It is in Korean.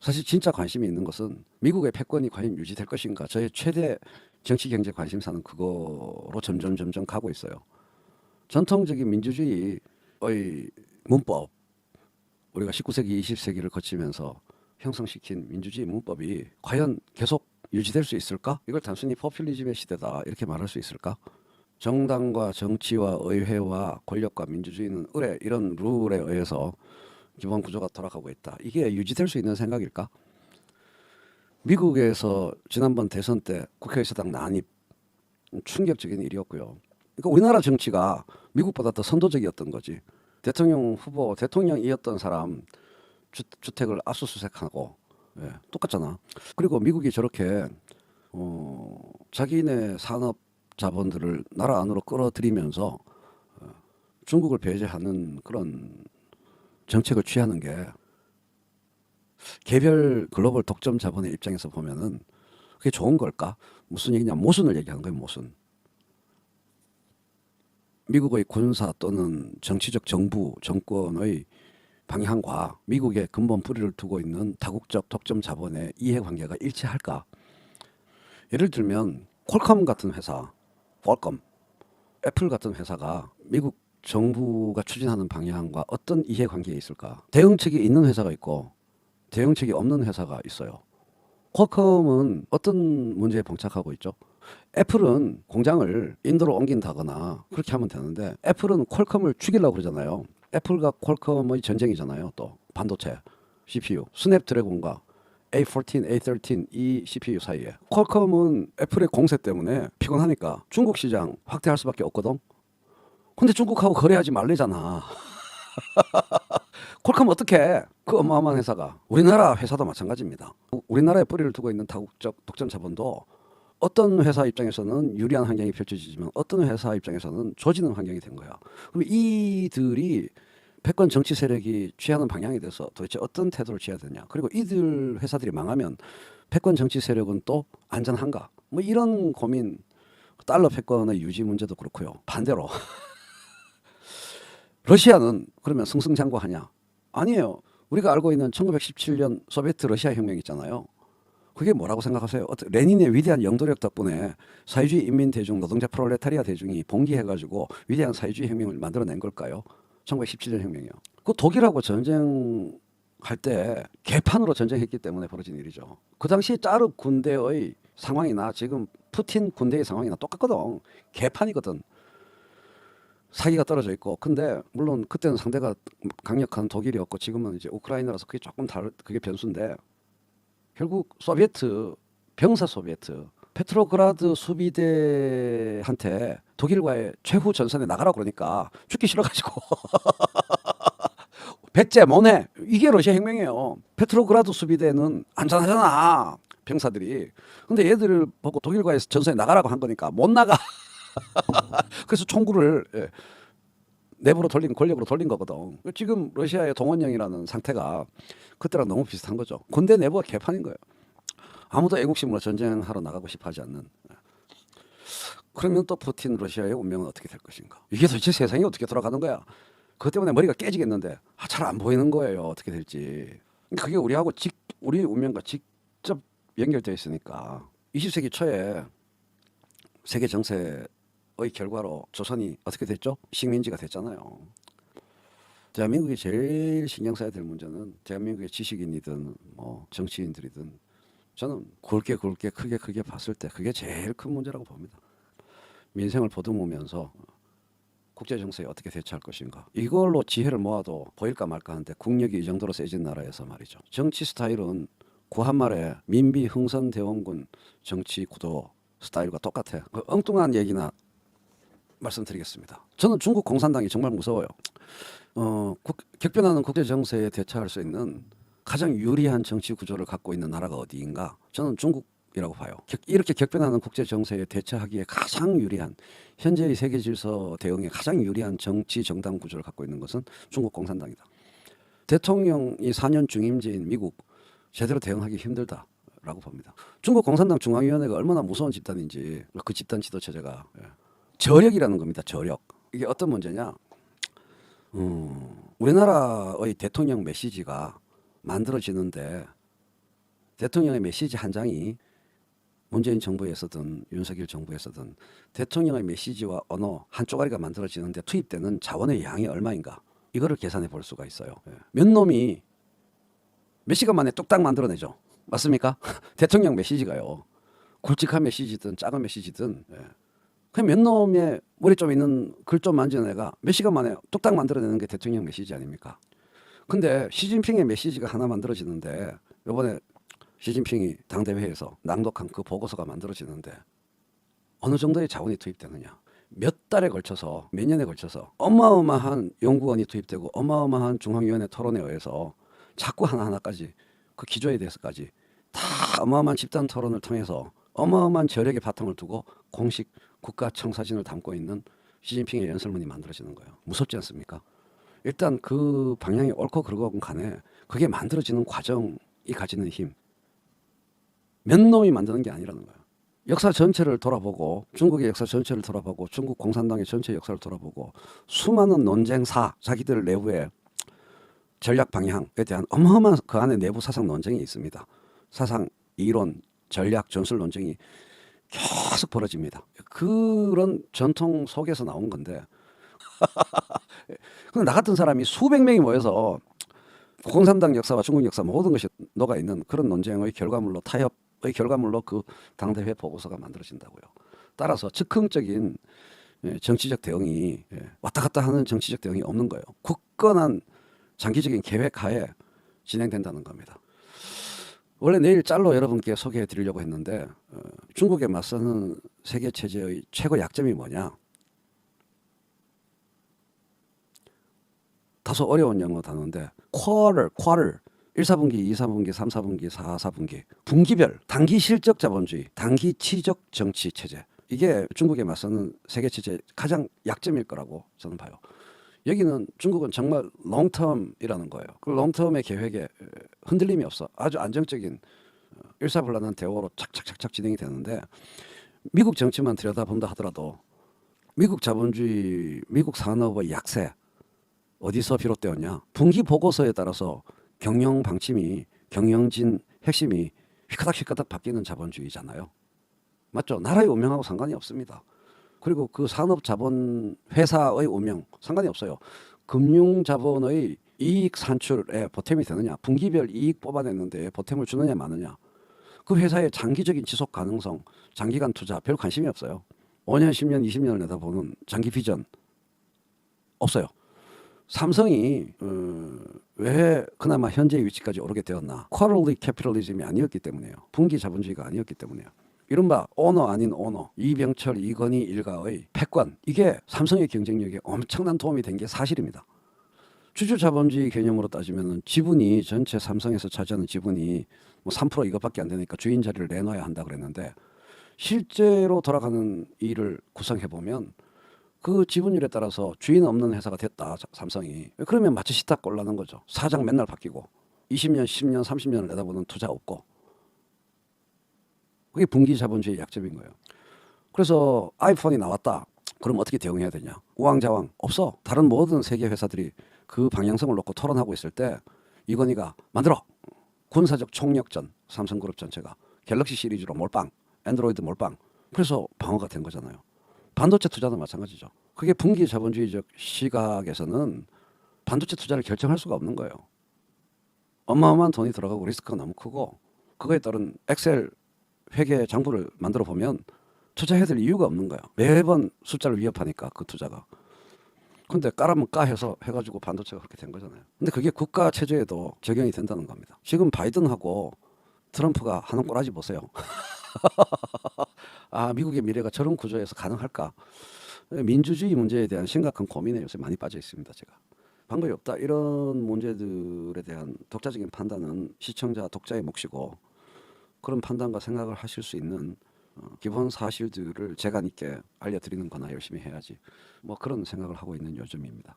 사실 진짜 관심이 있는 것은 미국의 패권이 과연 유지될 것인가. 저의 최대 정치 경제 관심사는 그거로 점점 가고 있어요. 전통적인 민주주의의 문법, 우리가 19세기, 20세기를 거치면서 형성시킨 민주주의 문법이 과연 계속 유지될 수 있을까? 이걸 단순히 포퓰리즘의 시대다 이렇게 말할 수 있을까? 정당과 정치와 의회와 권력과 민주주의는 이런 룰에 의해서 기본 구조가 돌아가고 있다. 이게 유지될 수 있는 생각일까? 미국에서 지난번 대선 때 국회의사당 난입 충격적인 일이었고요. 그러니까 우리나라 정치가 미국보다 더 선도적이었던 거지. 대통령 후보, 대통령이었던 사람 주택을 압수수색하고 예, 똑같잖아. 그리고 미국이 저렇게 자기네 산업 자본들을 나라 안으로 끌어들이면서 중국을 배제하는 그런 정책을 취하는 게 개별 글로벌 독점 자본의 입장에서 보면은 그게 좋은 걸까? 무슨 얘기냐? 모순을 얘기하는 거예요. 모순. 미국의 군사 또는 정치적 정권의 방향과 미국의 근본 뿌리를 두고 있는 다국적 독점 자본의 이해관계가 일치할까? 예를 들면 퀄컴 같은 회사, 퀄컴, 애플 같은 회사가 미국 정부가 추진하는 방향과 어떤 이해관계에 있을까? 대응책이 있는 회사가 있고 대응책이 없는 회사가 있어요. 퀄컴은 어떤 문제에 봉착하고 있죠? 애플은 공장을 인도로 옮긴다거나 그렇게 하면 되는데 애플은 퀄컴을 죽이려고 그러잖아요. 애플과 퀄컴의 전쟁이잖아요. 또 반도체, CPU, 스냅드래곤과 A14, A13 이 CPU 사이에 퀄컴은 애플의 공세 때문에 피곤하니까 중국 시장 확대할 수밖에 없거든. 근데 중국하고 거래하지 말래잖아. 퀄컴 어떻게? 그 어마어마한 회사가 우리나라 회사도 마찬가지입니다. 우리나라에 뿌리를 두고 있는 다국적 독점 자본도 어떤 회사 입장에서는 유리한 환경이 펼쳐지지만 어떤 회사 입장에서는 조지는 환경이 된 거야. 그럼 이들이 패권 정치 세력이 취하는 방향에 대해서 도대체 어떤 태도를 취해야 되냐. 그리고 이들 회사들이 망하면 패권 정치 세력은 또 안전한가. 뭐 이런 고민, 달러 패권의 유지 문제도 그렇고요. 반대로 러시아는 그러면 승승장구하냐? 아니에요. 우리가 알고 있는 1917년 소비에트 러시아 혁명 있잖아요. 그게 뭐라고 생각하세요? 레닌의 위대한 영도력 덕분에 사회주의 인민 대중, 노동자 프롤레타리아 대중이 봉기해가지고 위대한 사회주의 혁명을 만들어낸 걸까요? 1917년 혁명이요. 그 독일하고 전쟁할 때 개판으로 전쟁했기 때문에 벌어진 일이죠. 그 당시 짜르 군대의 상황이나 지금 푸틴 군대의 상황이나 똑같거든. 개판이거든. 사기가 떨어져 있고. 근데 물론 그때는 상대가 강력한 독일이었고 지금은 이제 우크라이나라서 그게 조금 그게 변수인데 결국 소비에트 병사 소비에트 페트로그라드 수비대한테 독일과의 최후 전선에 나가라고 그러니까 죽기 싫어가지고 배째 뭐네 이게 러시아 혁명이에요. 페트로그라드 수비대는 안전하잖아 병사들이. 근데 얘들을 보고 독일과의 전선에 나가라고 한 거니까 못 나가. 그래서 총구를 내부로 돌린 권력으로 돌린 거거든. 지금 러시아의 동원령이라는 상태가 그때랑 너무 비슷한 거죠. 군대 내부가 개판인 거예요. 아무도 애국심으로 전쟁하러 나가고 싶어하지 않는. 그러면 또 푸틴 러시아의 운명은 어떻게 될 것인가? 이게 도대체 세상이 어떻게 돌아가는 거야? 그것 때문에 머리가 깨지겠는데 잘 안 보이는 거예요. 어떻게 될지. 그게 우리하고 우리 운명과 직접 연결되어 있으니까 20세기 초에 세계 정세의 결과로 조선이 어떻게 됐죠? 식민지가 됐잖아요. 대한민국이 제일 신경 써야 될 문제는 대한민국의 지식인이든 뭐 정치인들이든 저는 굵게 크게 봤을 때 그게 제일 큰 문제라고 봅니다. 민생을 보듬으면서 국제 정세에 어떻게 대처할 것인가. 이걸로 지혜를 모아도 보일까 말까 하는데 국력이 이 정도로 세진 나라에서 말이죠. 정치 스타일은 구한말에 민비 흥선대원군 정치 구도 스타일과 똑같아. 그 엉뚱한 얘기나 말씀드리겠습니다. 저는 중국 공산당이 정말 무서워요. 격변하는 국제 정세에 대처할 수 있는 가장 유리한 정치 구조를 갖고 있는 나라가 어디인가? 저는 중국이라고 봐요. 이렇게 격변하는 국제 정세에 대처하기에 가장 유리한 현재의 세계 질서 대응에 가장 유리한 정치 정당 구조를 갖고 있는 것은 중국 공산당이다. 대통령이 4년 중임제인 미국 제대로 대응하기 힘들다라고 봅니다. 중국 공산당 중앙위원회가 얼마나 무서운 집단인지 그 집단 지도 체제가 저력이라는 겁니다. 저력. 이게 어떤 문제냐? 우리나라의 대통령 메시지가 만들어지는데 대통령의 메시지 한 장이 문재인 정부에서든 윤석열 정부에서든 대통령의 메시지와 언어 한 쪼가리가 만들어지는데 투입되는 자원의 양이 얼마인가, 이거를 계산해 볼 수가 있어요. 몇 놈이 몇 시간 만에 뚝딱 만들어내죠. 맞습니까? 대통령 메시지가요. 굵직한 메시지든 작은 메시지든 그냥 몇 놈의 머리 좀 있는 글 좀 만지는 애가 몇 시간 만에 뚝딱 만들어내는 게 대통령 메시지 아닙니까? 근데 시진핑의 메시지가 하나 만들어지는데, 이번에 시진핑이 당대회에서 낭독한 그 보고서가 만들어지는데 어느 정도의 자원이 투입되느냐, 몇 달에 걸쳐서, 몇 년에 걸쳐서 어마어마한 연구원이 투입되고 어마어마한 중앙위원회 토론에 의해서 자꾸 하나하나까지 그 기조에 대해서까지 다 어마어마한 집단 토론을 통해서 어마어마한 저력의 바탕을 두고 공식 국가 청사진을 담고 있는 시진핑의 연설문이 만들어지는 거예요. 무섭지 않습니까? 일단 그 방향이 옳고 그르건 간에 그게 만들어지는 과정이 가지는 힘, 몇 놈이 만드는 게 아니라는 거예요. 역사 전체를 돌아보고, 중국의 역사 전체를 돌아보고, 중국 공산당의 전체 역사를 돌아보고, 수많은 논쟁사, 자기들 내부의 전략 방향에 대한 어마어마한 그 안에 내부 사상 논쟁이 있습니다. 사상, 이론, 전략, 전술 논쟁이 계속 벌어집니다. 그런 전통 속에서 나온 건데, 근데 나 같은 사람이 수백 명이 모여서 공산당 역사와 중국 역사 모든 것이 녹아 있는 그런 논쟁의 결과물로, 타협의 결과물로 그 당대회 보고서가 만들어진다고요. 따라서 즉흥적인 정치적 대응이, 왔다 갔다 하는 정치적 대응이 없는 거예요. 굳건한 장기적인 계획 하에 진행된다는 겁니다. 원래 내일 짤로 여러분께 소개해 드리려고 했는데, 중국에 맞서는 세계 체제의 최고 약점이 뭐냐? 다소 어려운 영어 단어인데 quarter 1, 4분기, 2, 3분기, 3, 4분기, 4, 4분기 분기별 단기 실적 자본주의, 단기 치적 정치 체제, 이게 중국에 맞서는 세계 체제의 가장 약점일 거라고 저는 봐요. 여기는 중국은 정말 롱텀이라는 거예요. 그 롱텀의 계획에 흔들림이 없어. 아주 안정적인 일사불란한 대화로 착착착착 진행이 되는데, 미국 정치만 들여다본다 하더라도 미국 자본주의, 미국 산업의 약세 어디서 비롯되었냐? 분기 보고서에 따라서 경영 방침이, 경영진 핵심이 휘까닥 바뀌는 자본주의잖아요. 맞죠? 나라의 운명하고 상관이 없습니다. 그리고 그 산업 자본 회사의 운명 상관이 없어요. 금융 자본의 이익 산출에 보탬이 되느냐, 분기별 이익 뽑아냈는데 보탬을 주느냐 마느냐, 그 회사의 장기적인 지속 가능성, 장기간 투자 별 관심이 없어요. 5년, 10년, 20년을 내다보는 장기 비전 없어요. 삼성이 왜 그나마 현재 위치까지 오르게 되었나? 쿼럴리 캐피털리즘이 아니었기 때문에요. 분기 자본주의가 아니었기 때문에요. 이른바 오너 아닌 오너, 이병철, 이건희 일가의 패권, 이게 삼성의 경쟁력에 엄청난 도움이 된 게 사실입니다. 주주 자본주의 개념으로 따지면 지분이, 전체 삼성에서 차지하는 지분이 뭐 3% 이것밖에 안 되니까 주인 자리를 내놔야 한다 그랬는데, 실제로 돌아가는 일을 구성해 보면 그 지분율에 따라서 주인 없는 회사가 됐다, 삼성이. 그러면 마치 시타꼴 나는 거죠. 사장 맨날 바뀌고 20년, 10년, 30년을 내다보는 투자 없고. 그게 분기 자본주의의 약점인 거예요. 그래서 아이폰이 나왔다. 그럼 어떻게 대응해야 되냐? 우왕좌왕 없어. 다른 모든 세계 회사들이 그 방향성을 놓고 토론하고 있을 때 이건희가 만들어. 군사적 총력전, 삼성그룹 전체가 갤럭시 시리즈로 몰빵, 안드로이드 몰빵. 그래서 방어가 된 거잖아요. 반도체 투자도 마찬가지죠. 그게 분기 자본주의적 시각에서는 반도체 투자를 결정할 수가 없는 거예요. 어마어마한 돈이 들어가고 리스크가 너무 크고, 그거에 따른 엑셀 회계 장부를 만들어 보면 투자해야 될 이유가 없는 거야. 매번 숫자를 위협하니까 그 투자가. 근데 까라면 까 해서 해가지고 반도체가 그렇게 된 거잖아요. 근데 그게 국가 체제에도 적용이 된다는 겁니다. 지금 바이든하고 트럼프가 하는 꼬라지 보세요. 아, 미국의 미래가 저런 구조에서 가능할까? 민주주의 문제에 대한 심각한 고민에 요새 많이 빠져 있습니다. 제가. 방법이 없다, 이런 문제들에 대한 독자적인 판단은 시청자, 독자의 몫이고, 그런 판단과 생각을 하실 수 있는 기본 사실들을 재간 있게 알려드리는 거나 열심히 해야지, 뭐 그런 생각을 하고 있는 요즘입니다.